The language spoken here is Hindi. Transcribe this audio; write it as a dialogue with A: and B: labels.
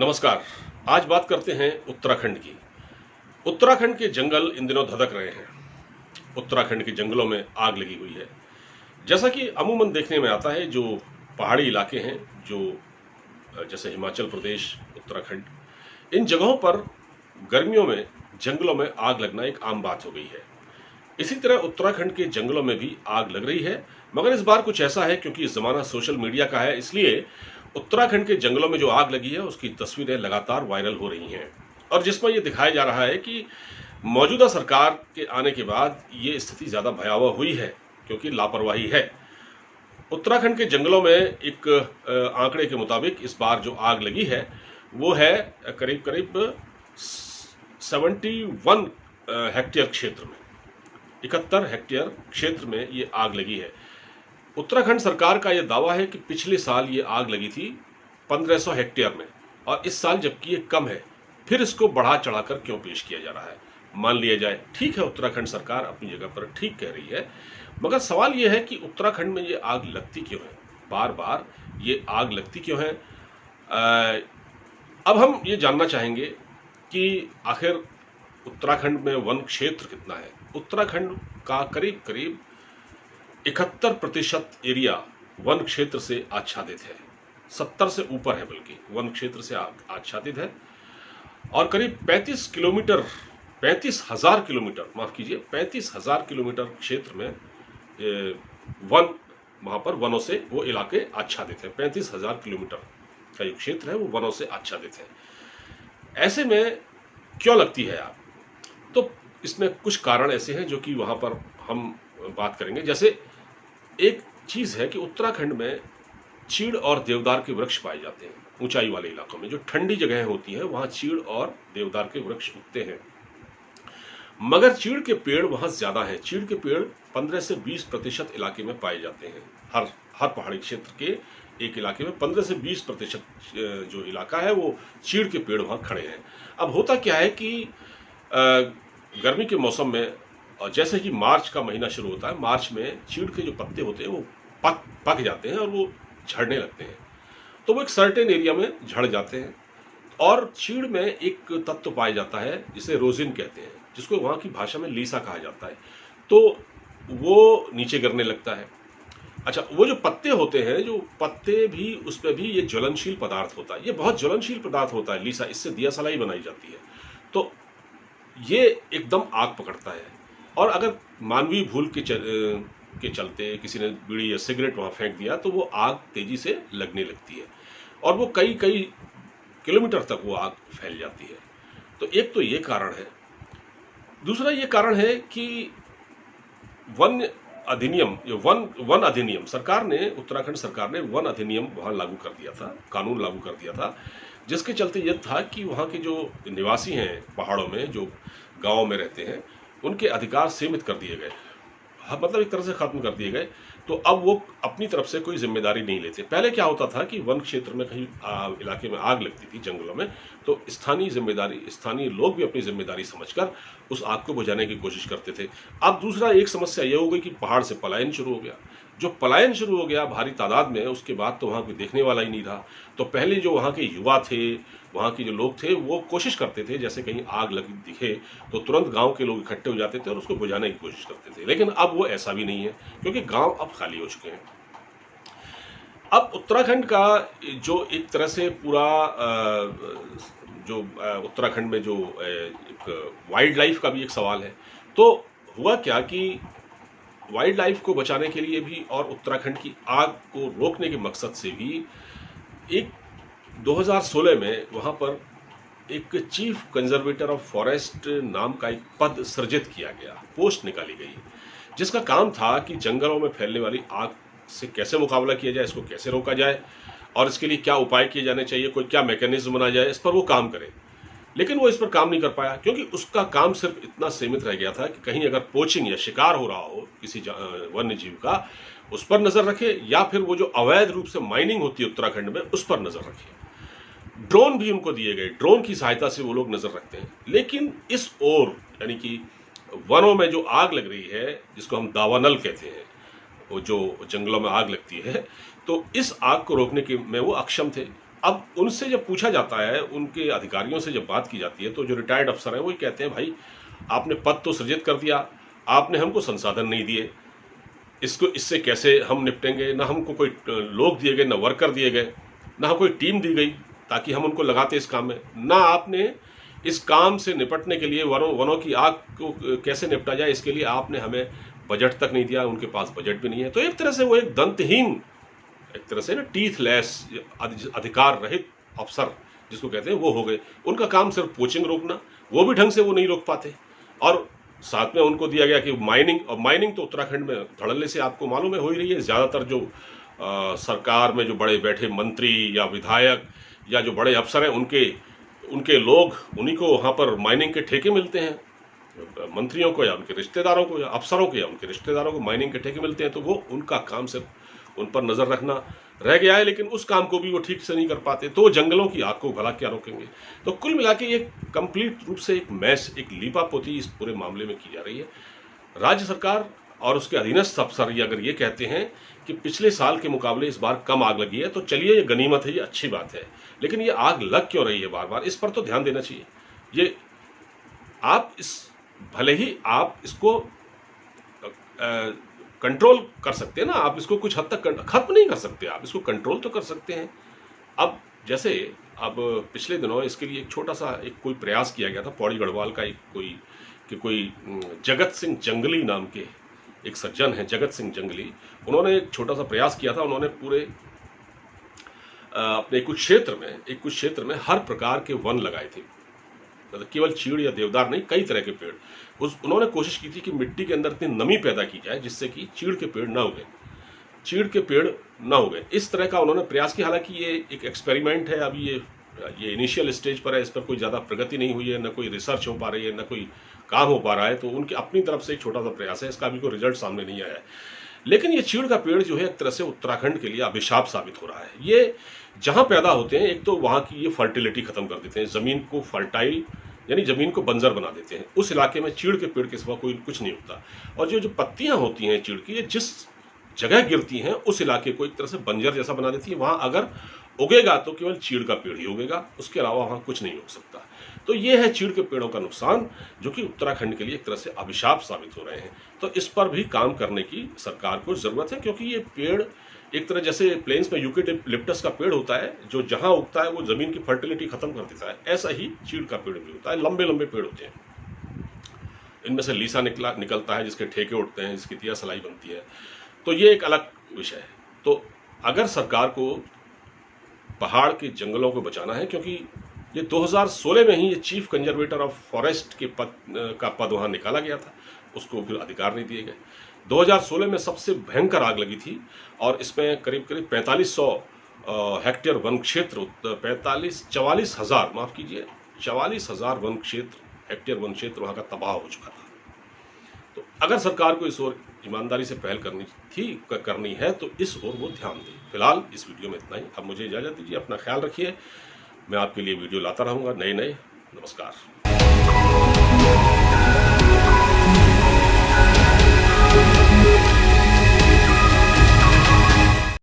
A: नमस्कार। आज बात करते हैं उत्तराखंड की। उत्तराखंड के जंगल इन दिनों धधक रहे हैं। उत्तराखंड के जंगलों में आग लगी हुई है। जैसा कि अमूमन देखने में आता है, जो पहाड़ी इलाके हैं, जो जैसे हिमाचल प्रदेश, उत्तराखंड, इन जगहों पर गर्मियों में जंगलों में आग लगना एक आम बात हो गई है। इसी तरह उत्तराखंड के जंगलों में भी आग लग रही है, मगर इस बार कुछ ऐसा है, क्योंकि इस जमाना सोशल मीडिया का है, इसलिए उत्तराखंड के जंगलों में जो आग लगी है उसकी तस्वीरें लगातार वायरल हो रही हैं और जिसमें यह दिखाया जा रहा है कि मौजूदा सरकार के आने के बाद ये स्थिति ज़्यादा भयावह हुई है, क्योंकि लापरवाही है। उत्तराखंड के जंगलों में एक आंकड़े के मुताबिक इस बार जो आग लगी है वो है करीब करीब 71 हेक्टेयर क्षेत्र में, 71 हेक्टेयर क्षेत्र में ये आग लगी है। उत्तराखंड सरकार का यह दावा है कि पिछले साल ये आग लगी थी 1500 हेक्टेयर में, और इस साल जबकि ये कम है, फिर इसको बढ़ा चढ़ाकर क्यों पेश किया जा रहा है। मान लिया जाए, ठीक है, उत्तराखंड सरकार अपनी जगह पर ठीक कह रही है, मगर सवाल यह है कि उत्तराखंड में ये आग लगती क्यों है, बार बार ये आग लगती क्यों है। अब हम ये जानना चाहेंगे कि आखिर उत्तराखंड में वन क्षेत्र कितना है। उत्तराखंड का करीब करीब 71% एरिया वन क्षेत्र से आच्छादित है, 70 से ऊपर है, बल्कि वन क्षेत्र से आच्छादित है। और करीब 35,000 किलोमीटर, माफ कीजिए, 35,000 किलोमीटर क्षेत्र में वन, वहां पर वनों से वो इलाके आच्छादित है। 35,000 किलोमीटर का जो क्षेत्र है वो वनों से आच्छादित है। ऐसे में क्यों लगती है आग? तो इसमें कुछ कारण ऐसे हैं जो कि वहां पर हम बात करेंगे। जैसे एक चीज है कि उत्तराखंड में चीड़ और देवदार के वृक्ष पाए जाते हैं। ऊंचाई वाले इलाकों में जो ठंडी जगहें होती हैं वहां चीड़ और देवदार के वृक्ष उगते हैं, मगर चीड़ के पेड़ वहां ज्यादा हैं। चीड़ के पेड़ 15 से 20% इलाके में पाए जाते हैं। हर पहाड़ी क्षेत्र के एक इलाके में 15 से 20% जो इलाका है वो चीड़ के पेड़ वहां खड़े हैं। अब होता क्या है कि गर्मी के मौसम में, और जैसे कि मार्च का महीना शुरू होता है, मार्च में चीड़ के जो पत्ते होते हैं वो पक जाते हैं और वो झड़ने लगते हैं। तो वो एक सर्टेन एरिया में झड़ जाते हैं, और चीड़ में एक तत्व पाया जाता है जिसे रोजिन कहते हैं, जिसको वहाँ की भाषा में लीसा कहा जाता है। तो वो नीचे गिरने लगता है। अच्छा, वो जो पत्ते होते हैं, जो पत्ते भी, उस पर भी ये ज्वलनशील पदार्थ होता है। ये बहुत ज्वलनशील पदार्थ होता है लीसा, इससे दिया सलाई बनाई जाती है। तो ये एकदम आग पकड़ता है, और अगर मानवीय भूल के चलते किसी ने बीड़ी या सिगरेट वहां फेंक दिया तो वो आग तेजी से लगने लगती है, और वो कई कई किलोमीटर तक वो आग फैल जाती है। तो एक तो ये कारण है। दूसरा ये कारण है कि वन अधिनियम, वन अधिनियम, सरकार ने, उत्तराखंड सरकार ने वन अधिनियम वहां लागू कर दिया था, कानून लागू कर दिया था, जिसके चलते यह था कि वहां के जो निवासी हैं, पहाड़ों में जो गांवों में रहते हैं, उनके अधिकार सीमित कर दिए गए, मतलब एक तरह से खत्म कर दिए गए। तो अब वो अपनी तरफ से कोई जिम्मेदारी नहीं लेते। पहले क्या होता था कि वन क्षेत्र में कहीं इलाके में आग लगती थी जंगलों में, तो स्थानीय लोग भी अपनी जिम्मेदारी समझकर उस आग को बुझाने की कोशिश करते थे। अब दूसरा एक समस्या यह हो गई कि पहाड़ से पलायन शुरू हो गया। जो पलायन शुरू हो गया भारी तादाद में, उसके बाद तो वहाँ कोई देखने वाला ही नहीं रहा। तो पहले जो वहाँ के युवा थे, वहाँ के जो लोग थे, वो कोशिश करते थे, जैसे कहीं आग लगी दिखे तो तुरंत गांव के लोग इकट्ठे हो जाते थे और उसको बुझाने की कोशिश करते थे। लेकिन अब वो ऐसा भी नहीं है, क्योंकि गांव अब खाली हो चुके हैं। अब उत्तराखंड का जो एक तरह से पूरा जो उत्तराखंड में जो एक वाइल्ड लाइफ का भी एक सवाल है। तो हुआ क्या कि वाइल्ड लाइफ को बचाने के लिए भी और उत्तराखंड की आग को रोकने के मकसद से भी एक 2016 में वहाँ पर एक चीफ कंजर्वेटर ऑफ फॉरेस्ट नाम का एक पद सृजित किया गया, पोस्ट निकाली गई, जिसका काम था कि जंगलों में फैलने वाली आग से कैसे मुकाबला किया जाए, इसको कैसे रोका जाए, और इसके लिए क्या उपाय किए जाने चाहिए, कोई क्या मैकेनिज्म बनाया जाए, इस पर वो काम करे। लेकिन वो इस पर काम नहीं कर पाया, क्योंकि उसका काम सिर्फ इतना सीमित रह गया था कि कहीं अगर पोचिंग या शिकार हो रहा हो किसी वन्य जीव का, उस पर नजर रखे, या फिर वो जो अवैध रूप से माइनिंग होती है उत्तराखंड में, उस पर नजर रखे। ड्रोन भी उनको दिए गए, ड्रोन की सहायता से वो लोग नजर रखते हैं। लेकिन इस ओर, यानी कि वनों में जो आग लग रही है, जिसको हम दावानल कहते हैं, वो जो जंगलों में आग लगती है, तो इस आग को रोकने के में वो अक्षम थे। अब उनसे जब पूछा जाता है, उनके अधिकारियों से जब बात की जाती है, तो जो रिटायर्ड अफसर हैं वही कहते हैं भाई आपने पद तो सृजित कर दिया, आपने हमको संसाधन नहीं दिए, इससे कैसे हम निपटेंगे। ना हमको कोई लोग दिए गए, ना वर्कर दिए गए, ना कोई टीम दी गई ताकि हम उनको लगाते इस काम में, ना आपने इस काम से निपटने के लिए वनों की आग को कैसे निपटा जाए इसके लिए आपने हमें बजट तक नहीं दिया। उनके पास बजट भी नहीं है। तो एक तरह से वो एक दंतहीन, एक तरह से ना टीथलेस, अधिकार रहित अफसर जिसको कहते हैं वो हो गए। उनका काम सिर्फ पोचिंग रोकना, वो भी ढंग से वो नहीं रोक पाते। और साथ में उनको दिया गया कि माइनिंग, और माइनिंग तो उत्तराखंड में धड़ल्ले से आपको मालूम है हो ही रही है। ज़्यादातर जो सरकार में जो बड़े बैठे मंत्री या विधायक या जो बड़े अफसर हैं उनके लोग, उन्हीं को वहाँ पर माइनिंग के ठेके मिलते हैं, मंत्रियों को या उनके रिश्तेदारों को, या अफसरों को या उनके रिश्तेदारों को माइनिंग के ठेके मिलते हैं। तो वो उनका काम सिर्फ उन पर नज़र रखना रह गया है, लेकिन उस काम को भी वो ठीक से नहीं कर पाते। तो जंगलों की आग को भला क्या रोकेंगे। तो कुल मिला के ये कंप्लीट रूप से एक मैस, एक लीपापोती इस पूरे मामले में की जा रही है। राज्य सरकार और उसके अधीनस्थ अफसर ये अगर ये कहते हैं कि पिछले साल के मुकाबले इस बार कम आग लगी है, तो चलिए ये गनीमत है, ये अच्छी बात है। लेकिन ये आग लग क्यों रही है बार बार, इस पर तो ध्यान देना चाहिए। ये आप भले ही आप इसको कंट्रोल कर सकते हैं ना, आप इसको कुछ हद तक खत्म नहीं कर सकते, आप इसको कंट्रोल तो कर सकते हैं। अब जैसे अब पिछले दिनों इसके लिए एक छोटा सा कोई प्रयास किया गया था, पौड़ी गढ़वाल का कोई जगत सिंह जंगली नाम के एक सज्जन है, जगत सिंह जंगली, उन्होंने एक छोटा सा प्रयास किया था। उन्होंने पूरे अपने कुछ क्षेत्र में हर प्रकार के वन लगाए थे, मतलब केवल चीड़ या देवदार नहीं, कई तरह के पेड़। उन्होंने कोशिश की थी कि मिट्टी के अंदर इतनी नमी पैदा की जाए जिससे कि चीड़ के पेड़ ना उगे, इस तरह का उन्होंने प्रयास किया। हालांकि ये एक एक्सपेरिमेंट है, अभी ये इनिशियल स्टेज पर है, इस पर कोई ज़्यादा प्रगति नहीं हुई है, न कोई रिसर्च हो पा रही है, न कोई काम हो पा रहा है। तो उनकी अपनी तरफ से एक छोटा सा प्रयास है, इसका अभी कोई रिजल्ट सामने नहीं आया है। लेकिन ये चीड़ का पेड़ जो है एक तरह से उत्तराखंड के लिए अभिशाप साबित हो रहा है। ये जहाँ पैदा होते हैं, एक तो वहाँ की ये फर्टिलिटी खत्म कर देते हैं, ज़मीन को फर्टाइल यानी ज़मीन को बंजर बना देते हैं। उस इलाके में चीड़ के पेड़ के सिवा कोई कुछ नहीं उगता। और जो पत्तियाँ होती हैं चीड़ की, ये जिस जगह गिरती हैं उस इलाके को एक तरह से बंजर जैसा बना देती है। वहाँ अगर उगेगा तो केवल चीड़ का पेड़ ही उगेगा, उसके अलावा वहाँ कुछ नहीं उग सकता। तो ये है चीड़ के पेड़ों का नुकसान, जो कि उत्तराखंड के लिए एक तरह से अभिशाप साबित हो रहे हैं। तो इस पर भी काम करने की सरकार को ज़रूरत है, क्योंकि ये पेड़ एक तरह जैसे प्लेन्स में यूकेलिप्टस का पेड़ होता है, जो जहाँ उगता है वो ज़मीन की फर्टिलिटी खत्म कर देता है, ऐसा ही चीड़ का पेड़ भी होता है। लंबे लंबे पेड़ होते हैं, इनमें से लीसा निकलता है, जिसके ठेके उठते हैं, जिसकी दिया सलाई बनती है। तो ये एक अलग विषय है। तो अगर सरकार को पहाड़ के जंगलों को बचाना है, क्योंकि ये 2016 में ही ये चीफ कंजर्वेटर ऑफ फॉरेस्ट के पद वहाँ निकाला गया था, उसको फिर अधिकार नहीं दिए गए। 2016 में सबसे भयंकर आग लगी थी, और इसमें करीब 4500 हेक्टेयर वन क्षेत्र, 44,000 वन क्षेत्र, हेक्टेयर वन क्षेत्र वहाँ का तबाह हो चुका था। तो अगर सरकार को इस ओर ईमानदारी से पहल करनी है तो इस ओर वो ध्यान दें। फिलहाल इस वीडियो में इतना ही। अब मुझे इजाज़त दीजिए, अपना ख्याल रखिए। मैं आपके लिए वीडियो लाता रहूँगा नए। नमस्कार।